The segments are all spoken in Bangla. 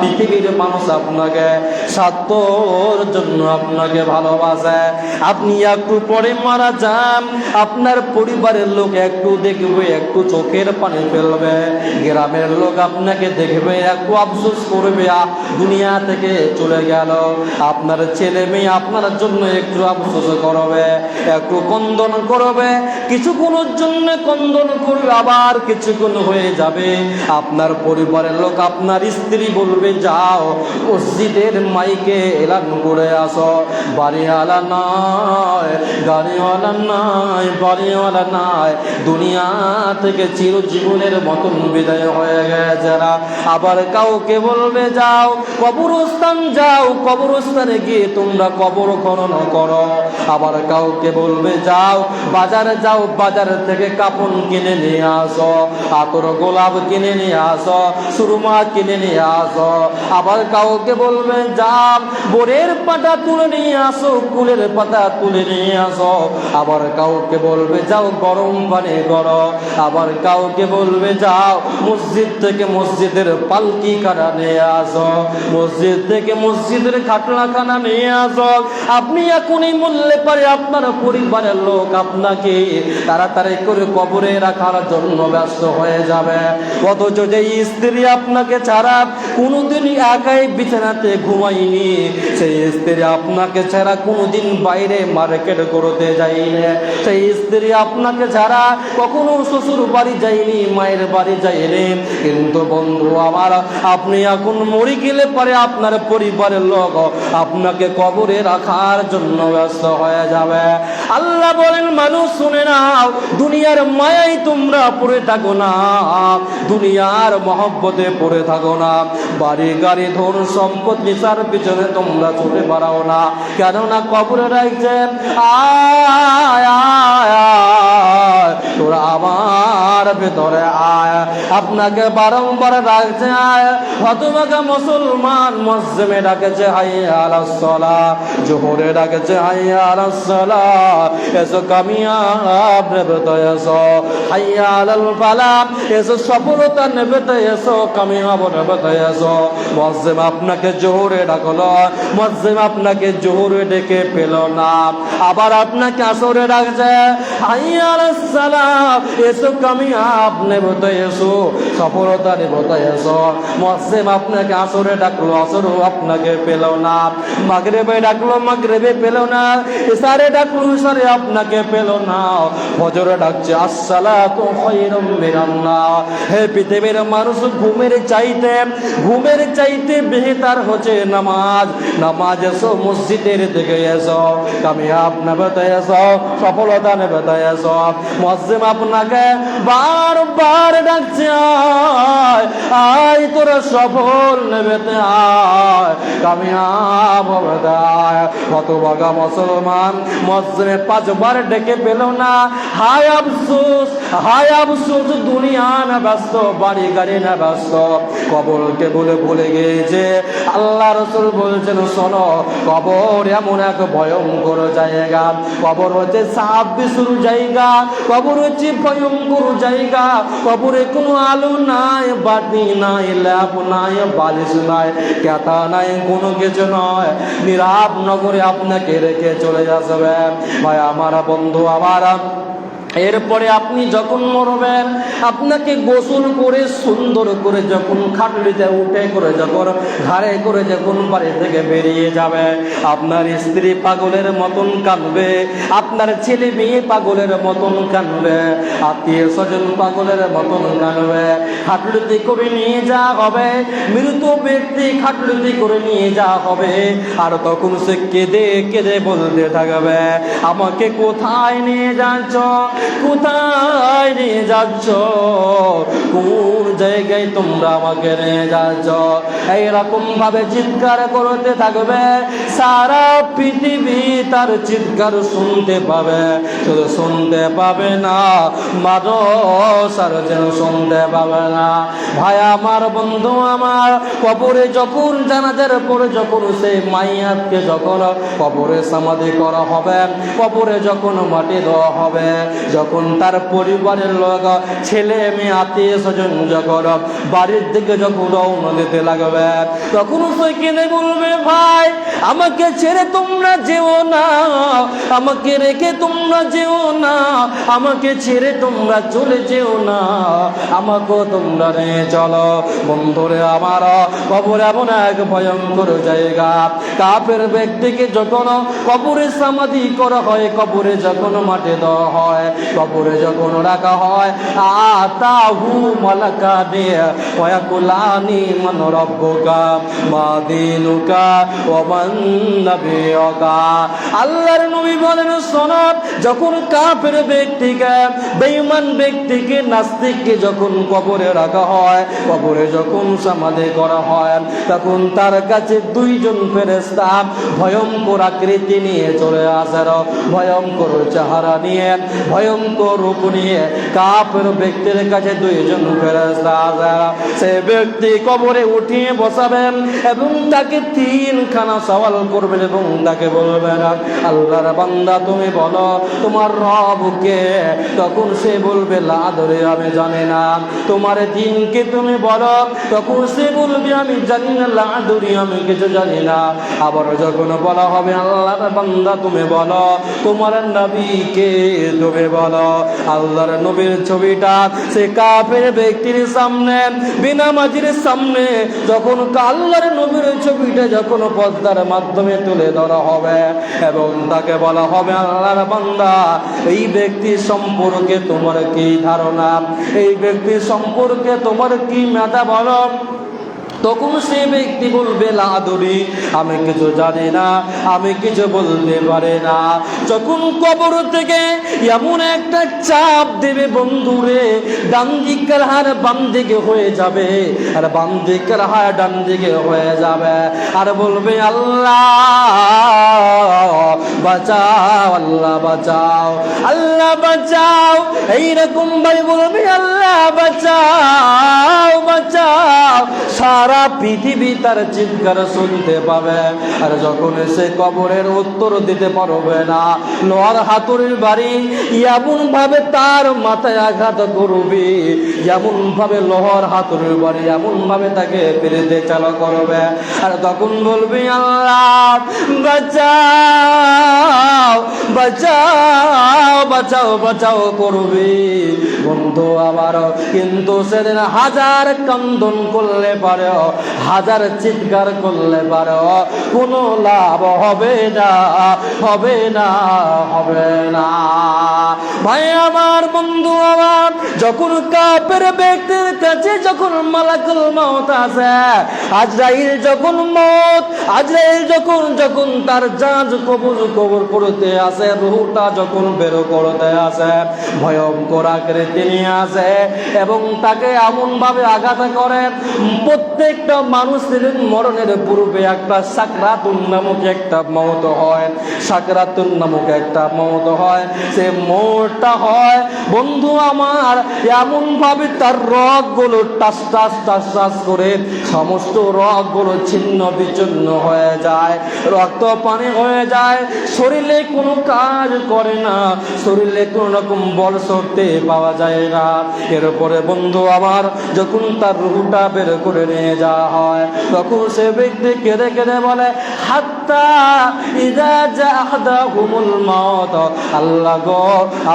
পৃথিবীর মানুষ আপনাকে স্বার্থর জন্য আপনাকে ভালোবাসে। আপনি একটু পরে মারা যান, আপনার পরিবারের লোক একটু দেখবে, একটু চোখের পানি ফেলবে, গ্রামের লোক আপনাকে দেখবে, একটু আফসোস করবে, দুনিয়া থেকে চলে গেল। আপনার ছেলে মেয়ে আপনার জন্য একটু আফসোস করবে, একটু কন্দন করবে, কিছুক্ষণের জন্য কন্দন করবে, আবার কিছুক্ষণ হয়ে যাবে আপনার পরিবারের লোক, আপনার স্ত্রী বলবে যাও মসজিদের মাইকে এলান করে আসো, বাড়িওয়ালা নয়, গাড়িওয়ালা নয়, বাড়িওয়ালা নয়, দুনিয়া থেকে চিরজীবনের মতন বিদায় হয়ে গেছে না। আবার কাউকে বলবে যাও কবরস্থান যাও, কবরস্থানে গিয়ে তোমরা কবর খনন করো। আবার কাউকে বলবে যাও বাজারে যাও, বাজার থেকে কাপড় কিনে নিয়ে আসো, আতর গোলাপ কিনে নিয়ে আসো, সুরমা কিনে নিয়ে আসো। আবার কাউকে বলবে যাও বোরের পাতা তুলে নিয়ে আসো, কুলের পাতা তুলে নিয়ে আসো। আবার কাউকে বলবে যাও গরম পানি করো। আবার কাউকে বলবে যাও মসজিদ থেকে মসজিদের পালকি খানা নিয়ে আসো, মসজিদ থেকে মসজিদের খাটলাখানা নিয়ে আসো। আপনি এখনই বললে পারে আপনার পরিবারের লোক আপনাকে তাড়াতাড়ি করে কবরে রাখার জন্য ব্যস্ত হয়ে যাবে। অথচ যে স্ত্রী আপনাকে ছাড়া কোনোদিন একাই বিছানাতে ঘুমায়নি, সেই স্ত্রী আপনাকে ছাড়া কোনোদিন বাইরে মার্কেট করতে যায়নি, সেই স্ত্রী আপনাকে ছাড়া কখনো শ্বশুর বাড়ি যায়নি, মায়ের বাড়ি যায়নি। কিন্তু বন্ধু আমার, আপনি এখন মরে গেলে পারে আপনার পরিবারের লোক আপনাকে কবরে রাখার জন্য ব্যস্ত হয়ে যাবে। আল্লাহ বলেন মানুষ শুনে নাও, দুনিয়ার মায়ায় তোমরা পড়ে থাকো না, দুনিয়ার মহব্বতে পড়ে থাকো না, বাড়ি গাড়ি ধন সম্পদ নেশার পিছনে তোমরা ছুটে বেড়াও না। কেননা কবরে রাখছে আয় আয় আয়, তোরা আমার ভেতরে আয়, আপনাকে বারংবার রাখছে আয়। হতভাগা মুসলমান মসজিদে ডাকেছে হাইয়া আলাস সালাহ, জোহরে ডাকেছে হাইয়া আলাস সালাহ, এসো কামিয়াব নেবে তো এসো, হাইয়া আলাল ফালাহ, এসো সফলতা নেবে তো এসো, কামিয়াব নেবে তো এসো। মসজিদ আপনাকে জোহরে ডাকলো, মসজিদ আপনাকে জোহরে ডেকে পেল না, আবার আপনাকে আসরে ডাকছে হাইয়া আলাস সালাহ, এসো কামিয়াব নেবে তো এসো, সফলতা নেবে তো এসো। মসজিদ আপনাকে আসরে ডাকলো, আসরও আপনাকে পেল না, মাগরিবে ডাকলো, মাগরিবে পেল না, ইশারে ডাকলো, ইশারে আপনাকে পেল না, ফজরে ডাকছে আসসালাতু খায়রুম মিনান নাওম। হে পৃথিবীর মানুষ, ঘুমের চাইতে বেহতার হচ্ছে নামাজ। নামাজ এসো, মসজিদের দিকে এসো, কামিয়াব নেবে তো এসো, সফলতা নেবে তো এসো। মসজিদ আপনাকে বারবার ডাকছে আয় আয়, তোরা সফল নেবে তো আয়, কামিয়াব হবে তো আয়। হতভাগা মুসলমান মসজিদে 5 বার ডেকে পেল না, হায় আফসোস, হায় আফসোস, দুনিয়া না ব্যস্ত, বাড়ি গাড়ি না ব্যস্ত, কবরকে বলে ভুলে গিয়েছে। আল্লাহ রাসূল বলছেন শোনো, কবর এমন এক ভয়ঙ্কর জায়গা, কবর হচ্ছে সাপ বিশুর জায়গা, কবর হচ্ছে ভয়ঙ্কর জায়গা। কবরে কোনো আলো নাই, বাতি নাই, ল্যাপ নাই, বালিশ নাই, কেতা নাই, কোনো কিছু নয়, নীরব নগরে আপনাকে রেখে চলে আসবে। ভাই আমার, বন্ধু আমার, এরপরে আপনি যখন মরবেন, আপনাকে গোসল করে সুন্দর করে যখন খাটলিতে উঠে করে যখন ঘাড়ে করে যখন বাড়ি থেকে বেরিয়ে যাবে, আপনার স্ত্রী পাগলের মতন কাঁদবে, আপনার ছেলে মেয়ে পাগলের মতন কাঁদবে, আত্মীয় স্বজন পাগলের মতন কাঁদবে। খাটলিতে করে নিয়ে যাওয়া হবে, মৃত ব্যক্তি খাটলিতে করে নিয়ে যাওয়া হবে, আর তখন সে কেঁদে কেঁদে বলতে থাকবে আমাকে কোথায় নিয়ে যাচ্ছ, কোথায় নিয়ে যাচ্ছ, কোন জায়গায় তোমরা আমাকে নিয়ে যাচ্ছ। এইরকম ভাবে চিৎকার করতে থাকবে, সারা পৃথিবী তার চিৎকার শুনতে পাবে। শুধু শুনতে পাবে না, মানুষ আর যেন শুনতে পাবে না। ভাই আমার, বন্ধু আমার, কবরে যখন জানাজার পরে যখন সেই মাইয়াতকে যখন কবরে সমাধি করা হবে, কবরে যখন মাটি দেওয়া হবে, যখন তার পরিবারের লোক, ছেলে মেয়ে, আত্মীয় স্বজন যখন বাড়ির দিকে যখন রওনা দিতে লাগবে, তখন সেখানে বলবে, ভাই আমাকে ছেড়ে তোমরা যেও না, আমাকে রেখে তোমরা যেও না, আমাকে ছেড়ে তোমরা চলে যেও না, আমাকেও তোমরা নিয়ে চলো। বন্ধুরে আমার, কবর এমন এক ভয়ঙ্কর জায়গা। কাফের ব্যক্তিকে যখন কবরে সমাধি করা হয়, কবরে যখন মাটি দেওয়া হয়, কবরে যখন রাখা হয়, আতাহু মালাকানি ওয়া ইয়াকুলানি মান রাব্বুকা মা দীনুকা ওয়া মান নাবিয়ুকা। আল্লাহর নবী বলেন, শোনো, যখন কাফের ব্যক্তিকে, বেঈমান ব্যক্তিকে, নাস্তিককে যখন কবরে রাখা হয়, কবরে যখন সমাধি করা হয়, তখন তার কাছে দুইজন ফেরেশতা ভয়ঙ্কর আকৃতি নিয়ে চলে আসেন, ভয়ঙ্কর চেহারা নিয়ে, ভয়ঙ্কর রূপ নিয়ে কাফের ব্যক্তির কাছে দুইজন ফেরেশতা আসেন। সে ব্যক্তি কবরে উঠিয়ে বসাবেন এবং তাকে তিনখানা সওয়াল করবেন এবং তাকে বলবেন, আল্লাহর বান্দা তুমি বলো তোমার রব কে? তখন সে বলবে, লা আদরি, আমি জানি না। তোমার দিনকে তুমি বলো, তখন সে বলবে, আমি জানি না, লা আদরি, আমি কিছু জানি না। আবার যখন বলা হবে, আল্লাহর বান্দা তুমি বলো তোমার নবীকে তুমি বলো, আল্লাহর নবীর ছবিটা সে কাফের ব্যক্তির সামনে, বেনামাজির সামনে যখন আল্লাহর নবীর ছবিটা যখন পর্দার মাধ্যমে তুলে ধরা হবে এবং তাকে বলা হবে, আল্লাহর বান্দা এই ব্যক্তি সম্পর্কে তোমার কি ধারণা, এই ব্যক্তি সম্পর্কে তোমার কি মেধা বলো, তখন সে ব্যক্তি বলবে, লা আদরি, আমি কিছু জানি না, আমি কিছু বলতে পারি না। যখন কবর থেকে এমন একটা চাপ দেবে বন্ধুরে, ডান দিকের হার বাম দিকে হয়ে যাবে আর বাম দিকের হার ডান দিকে হয়ে যাবে, আর বলবে, আল্লাহ বাঁচাও, আল্লাহ বাঁচাও, আল্লাহ বাঁচাও। এইরকম ভাবে বলবে, আল্লাহ বাঁচাও, বাঁচাও। সারা পৃথিবী তার চিৎকার শুনতে পাবে। আর যখন সে কবরের উত্তর দিতে পারবে না, লোহার হাতুড়ির বাড়ি এমন ভাবে তার মাথায় আঘাত করবে, এমন ভাবে লোহার হাতুড়ির বাড়ি এমন ভাবে তাকে ফিরতে চালু করবে। আর তখন বলবে, আল্লাহ বাঁচাও, বাঁচাও, বাঁচাও, বাঁচাও করবে। বন্ধু আমার, কিন্তু সেদিন হাজার কান্দন করলে পারে, হাজার চিৎকার করলে পারে, কোনো লাভ হবে না, হবে না, হবে না। ভাই আমার, বন্ধু আমার, যখন কাফের ব্যক্তির কাছে যখন মালাকুল মউত আসে, আজরাইল যখন মউত, আজরাইল যখন তার জাজ কবর করতে আসে, রূহটা যখন বের করতে আসে, ভয়ঙ্কর আকৃতি নিয়ে আসে এবং তাকে এমন ভাবে আঘাত করে, প্রত্যেকটা মানুষের মরণের পূর্বে একটা সাকরাতুন নামক একটা মওত হয়, সাকরাতুন নামক একটা মওত হয়। সে মওতটা হয় বন্ধু আমার এমন ভাবে তার রগগুলো টাস টাস টাস টাস করে সমস্ত রগগুলো ছিন্ন বিচ্ছিন্ন হয়ে যায়, রক্ত পানি হয়ে যায়, শরীরে কোনো কাজ করে না, শরীরে কোনো রকম বল শক্তি পাওয়া যায় না। এরপরে বন্ধু আমার, যখন তার রূহটা বের করে নিয়ে যাওয়া হয়, তখন সে ব্যক্তি কেঁদে কেঁদে বলে, হাত্তা ইযা জাআদাহুমুল মাউত, আল্লাহ গো,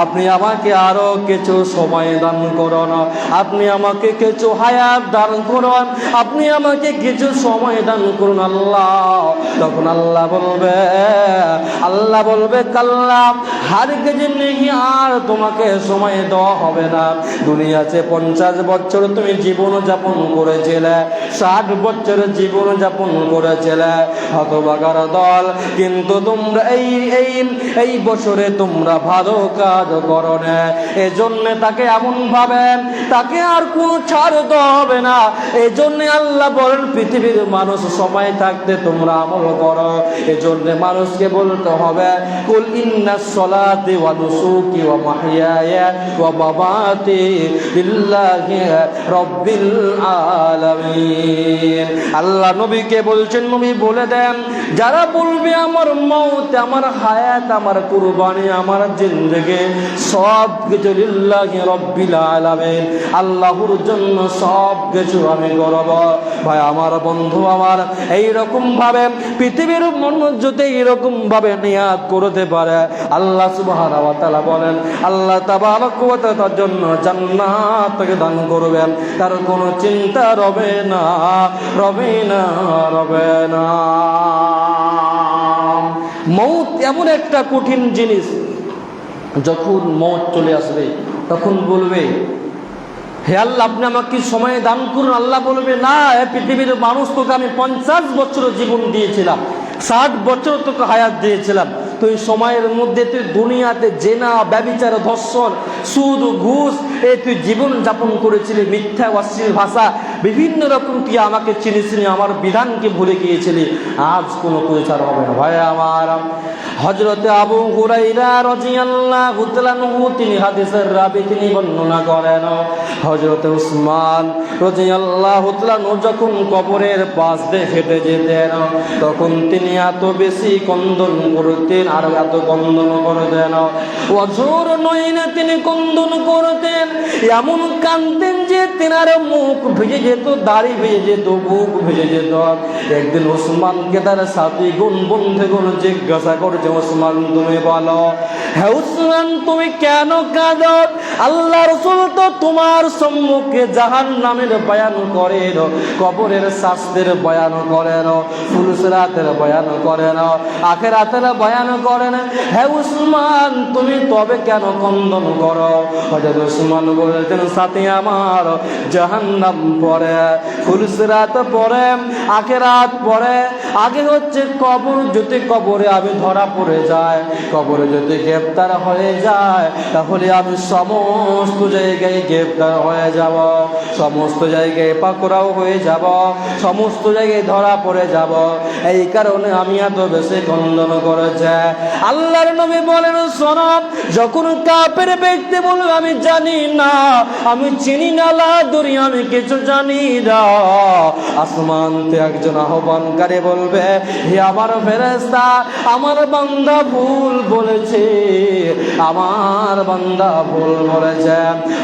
আপনি আমাকে আরো কিছু সময় দান করুন, আপনি আমাকে কিছু হায়াত দান করুন, আপনি আমাকে কিছু সময় দান করুন আল্লাহ। তখন আল্লাহ বলবে, কাল্লা, হারগিজ নেহি, আর তোমাকে সময় দেওয়া হবে না। দুনিয়াতে 50 বছর তুমি জীবন যাপন করেছিলে, 60 বছর জীবন যাপন করেছিলে, হতভাগার দল, কিন্তু তোমরা এই বছরে তোমরা ভালো কাজ করো না, এজন্য তাকে এমন ভাবে তাকে আর কোনো ছাড় দেওয়া হবে না। এই জন্য আল্লাহ বলেন, পৃথিবীর মানুষ সময় থাকতে তোমরা আমল করো। এজন্য মানুষকে বলতে হবে, কুল ইন্নাস সালাতি ওয়া নুসুকি ওয়া মাহইয়ায়া ওয়া মামাতি লিল্লাহি রাব্বিল আলামিন। আল্লাহ নবীকে বলছেন, নবী বলে দেন, যারা বলবে আমার মওত, আমার হায়াত হায়াত, আমার কুরবানি, আমার জিন্দেগি সব কিছু লিল্লাহি রাব্বিল আলামিন, আল্লাহর জন্য সব কিছু আমি করব। ভাই আমার, বন্ধু আমার, এইরকম ভাবে পৃথিবীর মানুষ যদি এরকম ভাবে নিয়াত করতে পারে, আল্লাহ সুবহানাহু ওয়া তাআলা বলেন, আল্লাহ তাবারক ওয়া তাআলা তার জন্য জান্নাত তাকে দান করবেন, তার কোনো চিন্তা রবে না, রবে না, রবে না। মৌত এমন একটা কঠিন জিনিস, যখন মৌত চলে আসবে তখন বলবে, হে আল্লাহ, আপনি আমাকে সময় দান করুন। আল্লাহ বলবে, না, পৃথিবীর মানুষ তোকে আমি 50 বছর জীবন দিয়েছিলাম, 60 বছর তোকে হায়াত দিয়েছিলাম, তো এই সময়ের মধ্যে তুই দুনিয়াতে জেনা, ব্যভিচার, ধর্ষণ, সুদ, ঘুষ, তুই জীবন যাপন করেছিলি, মিথ্যা, অশ্লীল ভাষা, বিভিন্ন রকম তুই আমাকে চিনিসনি, আমার বিধানকে ভুলে গিয়েছিলি, আজ কোনো পরিচার হবে না। ভাই আমার, হযরতে আবু হুরায়রা রাদিয়াল্লাহু তাআলা আনহু তিনি হাদিসের রাবী, তিনি বর্ণনা করেন, হযরতে উসমান রাদিয়াল্লাহু তাআলা আনহু যখন কবরের পাশ দিয়ে হেঁটে যেতেন, তখন তিনি এত বেশি কন্দন করতেন, আর এত কন্দন করতেন, অঝোর নয়নে তিনি কন্দন করতেন, এমন কাঁদতেন যে তেনার মুখ ভিজে যেত, দাড়ি ভিজে যেত, বুক ভিজে যেত। একদিন ওসমানকে তার সাথী গুণ বন্ধুগুণ জিজ্ঞাসা করছে, ওসমান তুমি বলো, হ্যাঁ ওসমান, তুমি কেন কাঁদো? আল্লাহ রাসূল তো তোমার সম্মুখে জাহান্নামের বয়ান করেন, কবরের শাস্তির বয়ান করেন, ফুলসিরাতের বয়ান করেন, আখিরাতের বয়ান করেন। হ্যাঁ উসমান, তুমি তবে কেন কন্দন করো? হযরত উসমান বলতেন, সাথী আমার, জাহান্নাম পড়ে, ফুলসিরাত পড়ে, আখিরাত পড়ে, আগে হচ্ছে কবর। যদি কবরে আমি ধরা পড়ে যায়, কবরে যদি গ্রেফতার হয়ে যায়, তাহলে আমি সমস্ত জায়গায় গ্রেফতার হয়ে যাব, সমস্ত জায়গায় পাকড়াও হয়ে যাব, সমস্ত জায়গায় ধরা পড়ে যাব। এই কারণে আমি এত বেশি কন্দন করেছে। আল্লাহর নবী বলেন, শোনো, যখন কাফের ব্যক্তি বলবে আমি জানি না, আমি চিনি না, লা আদরি, আমি কিছু জানি না, আসমান থেকে একজন আহ্বানকারী বলবে, হে আমার ফেরেশতা, আমার বান্দা ভুল বলেছে, আমার বান্দা ভুল বলেছে,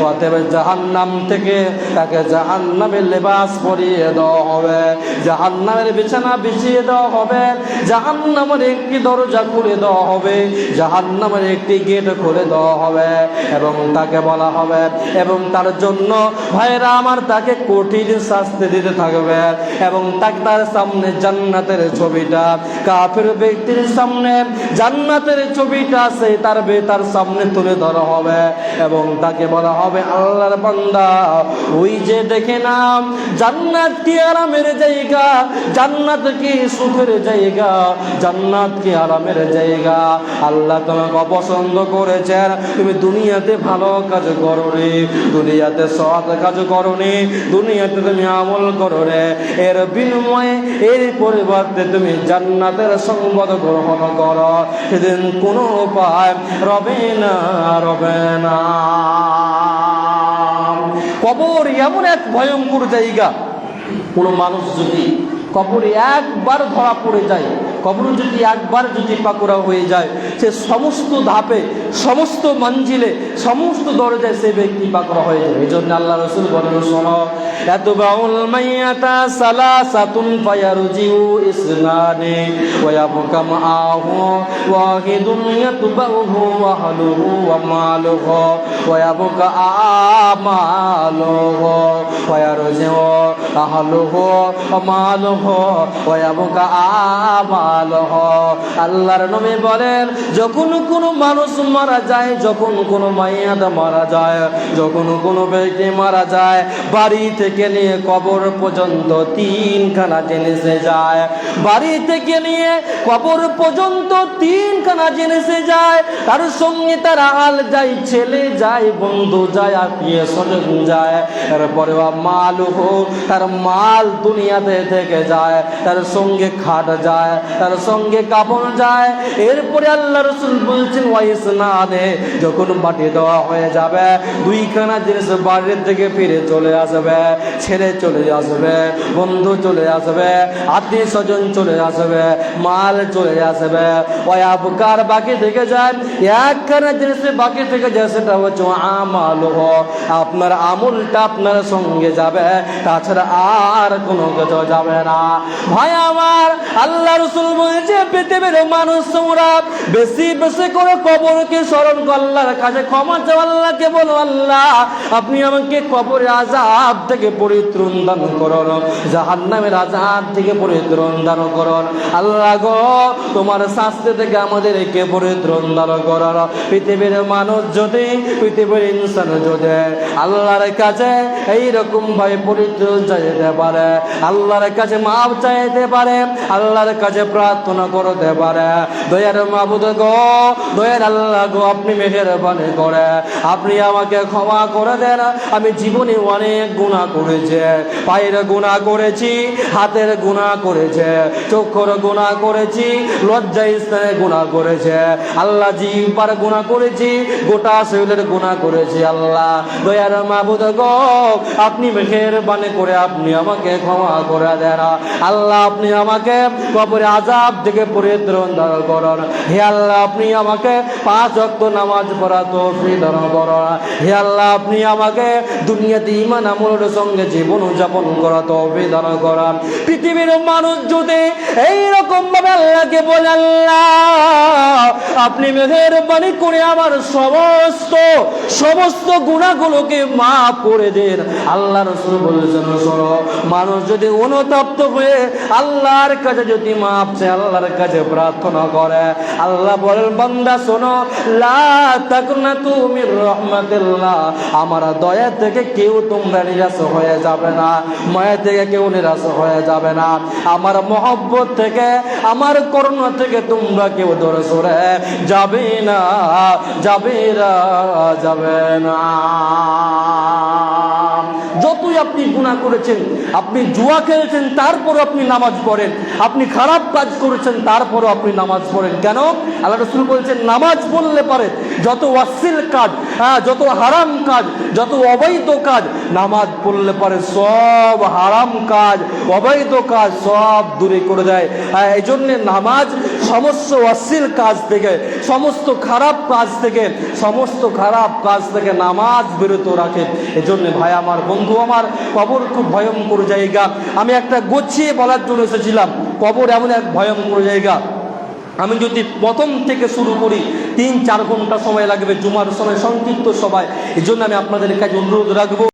অতএব জাহান্নাম থেকে তাকে জাহান্নামের লেবাস পরিয়ে দেওয়া হবে, জাহান্নামের বিছানা বিছিয়ে দেওয়া হবে, জাহান্নামের একটি দরজা খুলে দেওয়া হবে, জাহান্নামের একটি গেট খুলে দেওয়া হবে, এবং তাকে বলা হবে, এবং তার জন্য ভাইরা আমার, তাকে কঠিন শাস্তি দিতে থাকবে, এবং তার সামনে জান্নাতের ছবিটা, কাফের ব্যক্তির সামনে জান্নাতের ছবিটা আছে, তার সামনে তুলে ধরা হবে, এবং তাকে বলা হবে, আল্লাহর বান্দা, ওই যে দেখে নাম, জান্নাত কি আরামের জায়গা, জান্নাত কি সুখের জায়গা, জান্নাত কি আরামের জায়গা, আল্লাহ তোমাকে অপছন্দ করেছেন, তুমি দুনিয়াতে ভালো কাজ করো রে, দুনিয়াতে সৎ কাজ করো রে, দুনিয়াতে তুমি আমল করো রে, এর বিনিময়ে, এর পরিবর্তে তুমি জান্নাতের সংবাদ গ্রহণ করো, সেদিন কোনো উপায় রবে না, রবে না। কবর এমন এক ভয়ঙ্কর জায়গা, কোনো মানুষ যদি কবরে একবার ধরা পড়ে যায়, কবর যদি একবার যদি পাকড়াও হয়ে যায়, সে সমস্ত ধাপে, সমস্ত মঞ্জিলে, সমস্ত দরজায় সে ব্যক্তি পাকড়া হয়ে যায়। এই জন্য আল্লাহ রাসূল বলেন, শোনো, ইয়াতবাউল মাইয়াতা সালাসাতুন ফায়ারজিউ ইসনানি ওয়া ইয়াবকা মাআহু ওয়াহিদুন ইয়াতবাউহু ওয়া আহলুহু ওয়া মালুহু ওয়া ইয়াবকা আমালুহু ফায়ারজিউ আহলুহু ওয়া মালুহু ওয়া ইয়াবকা আমালুহু। আল্লাহর নবী বলেন, যখন কোনো মানুষ মারা যায়, যখন কোনো মাইয়াত মারা যায়, যখন কোনো ব্যক্তি মারা যায়, বাড়ি থেকে নিয়ে কবর পর্যন্ত 3খানা জিনিসে যায়, বাড়ি থেকে নিয়ে কবর পর্যন্ত 3খানা জিনিসে যায়, তার সঙ্গে তার আল যায়, ছেলে যায়, বন্ধু যায়, আত্মীয় স্বজন যায়, এরপরে মাল, তার মাল দুনিয়াতে থেকে যায়, তার সঙ্গে খাট যায়, তার সঙ্গে কাপন যায়। এরপরে আল্লাহ রাসূল বলছেন ওয়াইসনানে, যখন মাটি দেওয়া হয়ে যাবে দুইখানা জিনিস বাড়ির থেকে ফিরে চলে আসবে, ছেড়ে চলে আসবে, বন্ধু চলে আসবে, আত্মীয় স্বজন চলে আসবে, মাল চলে আসবে। ওই আবকার বাকি থেকে যায় একখানা জিনিস বাকি থেকে যায়, সেটা হচ্ছে আমাল। আপনার আমলটা আপনার সঙ্গে যাবে, তাছাড়া আর কোনো কিছু যাবে না। ভাই আমার, আল্লাহ রাসূল বলেছে পৃথিবীর মানুষ তোমরা বেশি বেশি করে কবরকে স্মরণ করো, আল্লাহর কাছে ক্ষমা চাও, আল্লাহকে বলো আল্লাহ আপনি আমাকে কবরের আযাব থেকে পরিত্রাণ দান করুন, জাহান্নামের আযাব থেকে পরিত্রাণ দান করুন। আল্লাহ গো তোমার শাস্তি থেকে আমাদেরকে পরিত্রাণ দান করুন। পৃথিবীর মানুষ যদি, পৃথিবীর ইনসান যদি আল্লাহর কাছে এইরকম ভাবে পরিত্রাণ চাইতে পারে, আল্লাহর কাছে মাফ চাইতে পারে, আল্লাহর কাছে প্রার্থনা করতে পারে, দয়ার মাবুদ গো, দয়ার আল্লাহ গো আপনি মেহেরবানি করে আপনি আমাকে ক্ষমা করে দেন। আমি জীবনে অনেক গুনাহ করেছি, পায়ের গুনাহ করেছি, হাতের গুনাহ করেছে, চোখের গুনাহ করেছি, লজ্জা স্থানে গুনাহ করেছে, আল্লাহ জিহ্বার গুনাহ করেছি, গোটা শরীরের গুনাহ করেছি। আল্লাহ দয়ার মাবুদ গো আপনি মেহেরবানি করে আপনি আমাকে ক্ষমা করে দেন। আল্লাহ আপনি আমাকে কবরের আযাব থেকে পরিত্রাণ দান করুন। হে আল্লাহ আপনি আমাকে 5 ওয়াক্ত নামাজ পড়া তৌফিক দান করুন। হে আল্লাহ আপনি আমাকে দুনিয়াতে ঈমান আমলের সঙ্গে জীবন যাপন করা তৌফিক দান করুন। পৃথিবীর মানুষ যদি এইরকম ভাবে আল্লাহকে বলে আল্লাহ আপনি মেহেরবানি করে আমার সমস্ত গুনাহগুলোকে মাফ করে দেন। আল্লাহ রাসূল বলেছেন শোনো, মানুষ যদি অনুতপ্ত হয়ে আল্লাহর কাছে যদি মাফ চায়, আল্লাহর কাছে প্রার্থনা করে, আল্লাহ বলেন বান্দা শোনো লা তাকনাতু মির রাহমাতিল্লাহ, আমার দয়া থেকে কেউ তোমরা নিরাশ হয়ে যাবে না, মায়া থেকে কেউ নিরাশ হয়ে যাবে না, আমার মহব্বত থেকে আমার করুণা থেকে তোমরা কেউ দূরে সরে যাবে না, যাবে না, যাবে না। যতই আপনি গুনাহ করেছেন, আপনি জুয়া খেলেছেন তারপরও আপনি নামাজ পড়েন, আপনি খারাপ কাজ করেছেন তারপরও আপনি নামাজ পড়েন, কেন? আল্লাহ রাসূল বলেছেন নামাজ পড়লে পারে যত অশ্লীল কাজ, যত হারাম কাজ, যত অবৈধ কাজ, নামাজ পড়লে পারে সব হারাম কাজ, অবৈধ কাজ সব দূরে করে দেয়। এই জন্য নামাজ সমস্ত অশ্লীল কাজ থেকে, সমস্ত খারাপ কাজ থেকে, সমস্ত খারাপ কাজ থেকে নামাজ বিরত রাখে। এই জন্য ভাই আমার, বন্ধু আমার, কবর খুব ভয়ঙ্কর জায়গা। আমি একটা গুছিয়ে বলার জন্য এসেছিলাম, কবর এমন এক ভয়ঙ্কর জায়গা। আমি যদি প্রথম থেকে শুরু করি 3-4 ঘন্টা সময় লাগবে, জুমার সময় সংক্ষিপ্ত সময়। এই জন্য আমি আপনাদের কাছে অনুরোধ রাখবো।